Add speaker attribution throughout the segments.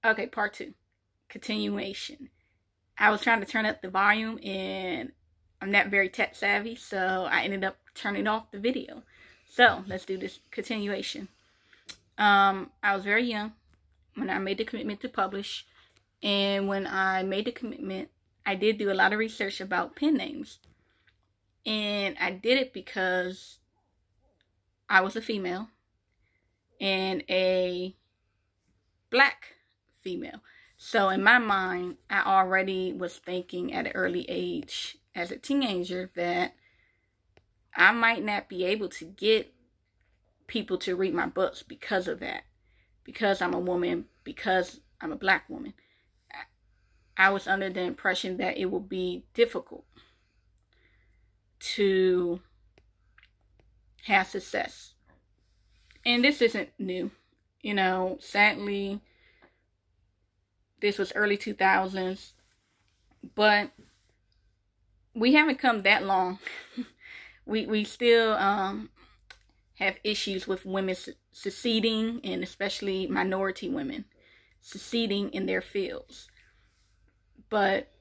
Speaker 1: Okay, part 2. Continuation. I was trying to turn up the volume and I'm not very tech savvy, so I ended up turning off the video. So let's do this continuation. I was very young when I made the commitment to publish, and when I made the commitment, I did do a lot of research about pen names, and I did it because I was a female and a black female. So in my mind, I already was thinking at an early age as a teenager that I might not be able to get people to read my books because of that. Because I'm a woman, because I'm a black woman. I was under the impression that it would be difficult to have success. And this isn't new. You know, sadly, this was early 2000s, but we haven't come that long. we still have issues with women succeeding, and especially minority women succeeding in their fields. But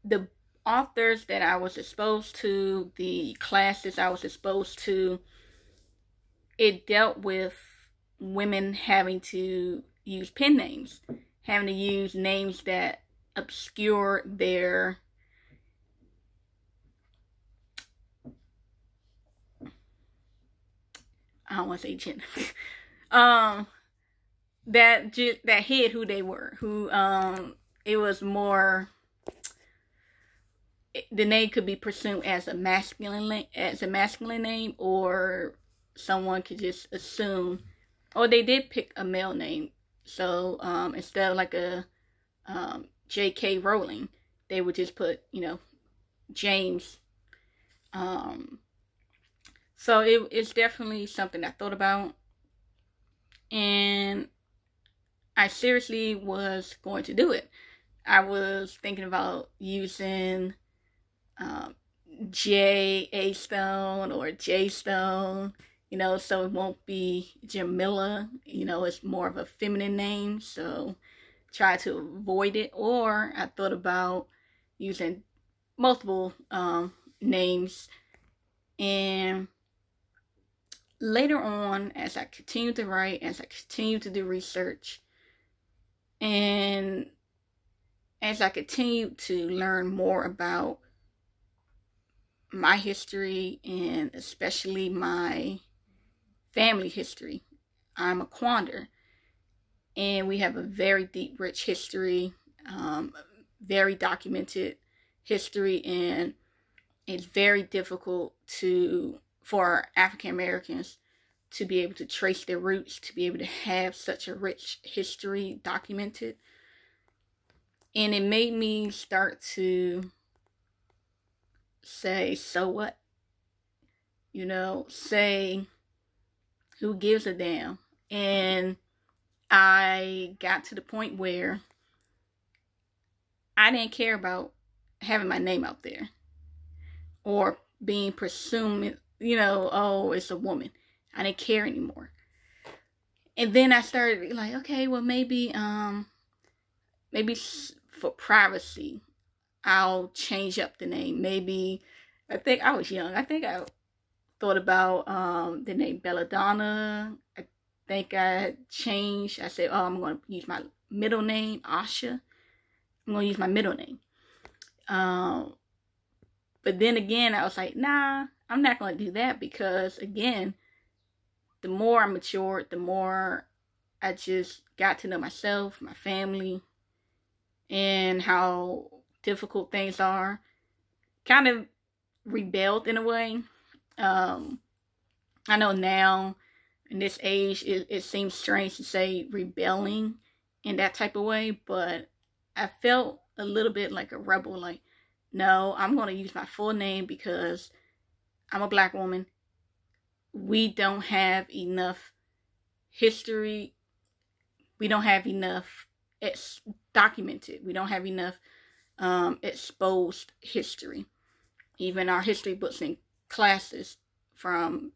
Speaker 1: the authors that I was exposed to, the classes I was exposed to, it dealt with women having to use pen names, having to use names that obscure their I don't want to say gender. that hid who they were. Who it was more. The name could be pursued as a masculine name, or someone could just assume. Or they did pick a male name. So instead of like a J.K. Rowling, they would just put, James. So it's definitely something I thought about. And I seriously was going to do it. I was thinking about using J. A. Stone or J. Stone, so it won't be Jamila. It's more of a feminine name, so try to avoid it. Or I thought about using multiple names. And later on, as I continued to write, as I continued to do research, and as I continued to learn more about my history, and especially my family history. I'm a Quander, and we have a very deep, rich history, very documented history, and it's very difficult for African Americans to be able to trace their roots, to be able to have such a rich history documented. And it made me start to say, so what? Say, who gives a damn? And I got to the point where I didn't care about having my name out there or being presumed, oh, it's a woman. I didn't care anymore. And then I started like, okay, well, maybe for privacy, I'll change up the name. Maybe, I think I was young. I think I thought about the name Belladonna. I think I changed. I said, oh, I'm going to use my middle name, Asha. I'm going to use my middle name. But then again, I was like, nah, I'm not going to do that, because again, the more I matured, the more I just got to know myself, my family, and how difficult things are. Kind of rebelled in a way. I know now in this age it seems strange to say rebelling in that type of way, but I felt a little bit like a rebel. Like, no, I'm going to use my full name because I'm a black woman. We don't have enough history. We don't have enough documented. We don't have enough exposed history. Even our history books and classes, from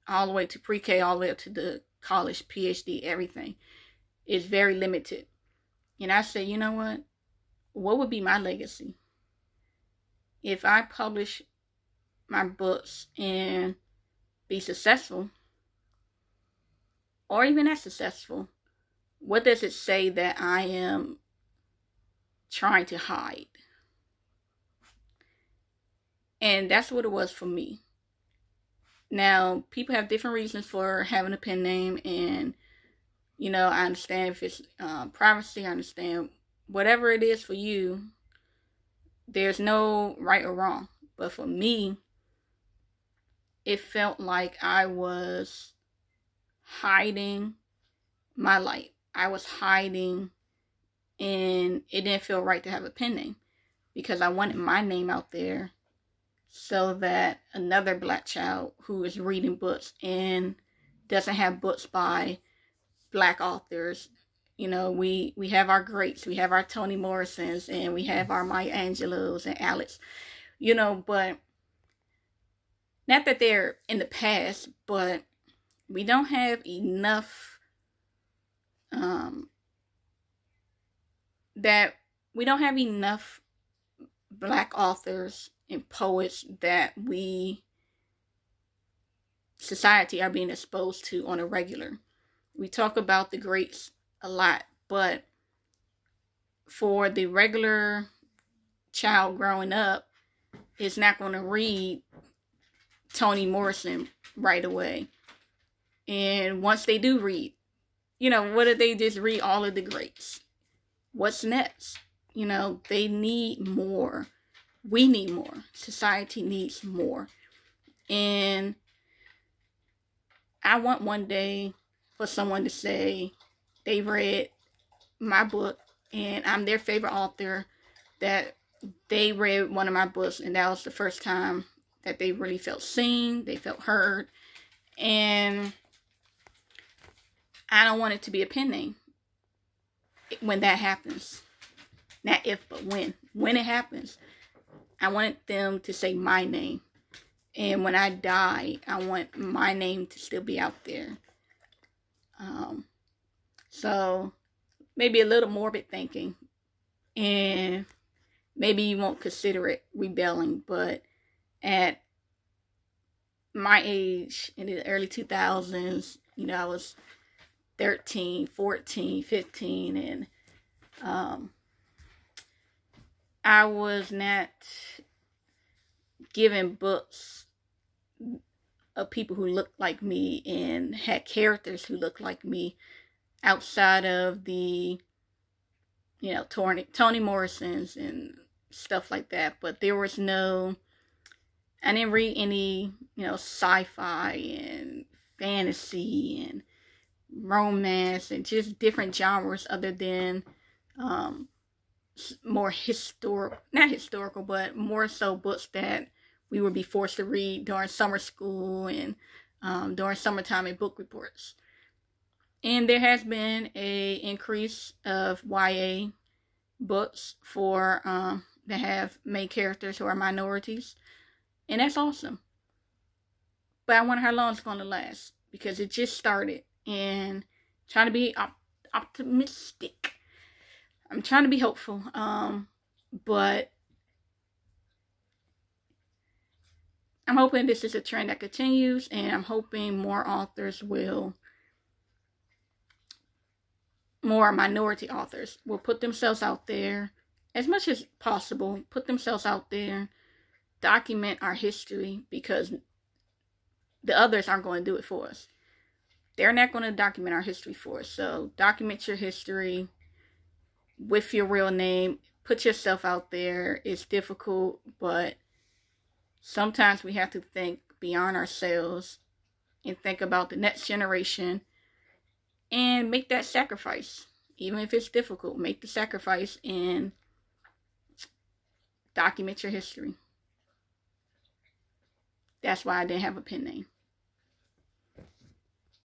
Speaker 1: all the way to pre-K, all the way up to the college, PhD, everything. is very limited. And I said, you know what would be my legacy? If I publish my books and be successful, or even not successful, what does it say that I am trying to hide? And that's what it was for me. Now, people have different reasons for having a pen name, and I understand if it's privacy. I understand whatever it is for you. There's no right or wrong. But for me, it felt like I was hiding my light. I was hiding, and it didn't feel right to have a pen name, because I wanted my name out there so that another Black child who is reading books and doesn't have books by Black authors, we have our greats, we have our Toni Morrisons, and we have our Maya Angelou's and Alex, but not that they're in the past, but we don't have enough, Black authors and poets that society are being exposed to on a regular. We talk about the greats a lot, but for the regular child growing up, is not going to read Toni Morrison right away. And once they do read, what if they just read all of the greats? What's next? They need more. We need more. Society needs more. And I want one day for someone to say they read my book and I'm their favorite author, that they read one of my books and that was the first time that they really felt seen, they felt heard. And I don't want it to be a pen name when that happens. Not if, but when. When it happens, I want them to say my name. And when I die, I want my name to still be out there. So maybe a little morbid thinking. And maybe you won't consider it rebelling, but at my age, in the early 2000s, I was 13, 14, 15, and I was not given books of people who looked like me and had characters who looked like me outside of the, Toni Morrisons and stuff like that. But there was I didn't read any, sci-fi and fantasy and romance and just different genres other than more not historical, but more so books that we would be forced to read during summer school and during summertime in book reports. And there has been a increase of YA books for that have main characters who are minorities, and that's awesome. But I wonder how long it's going to last, because it just started, and trying to be optimistic. I'm trying to be hopeful, but I'm hoping this is a trend that continues, and I'm hoping more minority authors will put themselves out there as much as possible, put themselves out there, document our history, because the others aren't going to do it for us. They're not going to document our history for us. So document your history with your real name. Put yourself out there. It's difficult, but sometimes we have to think beyond ourselves and think about the next generation and make that sacrifice. Even if it's difficult, make the sacrifice and document your history. That's why I didn't have a pen name.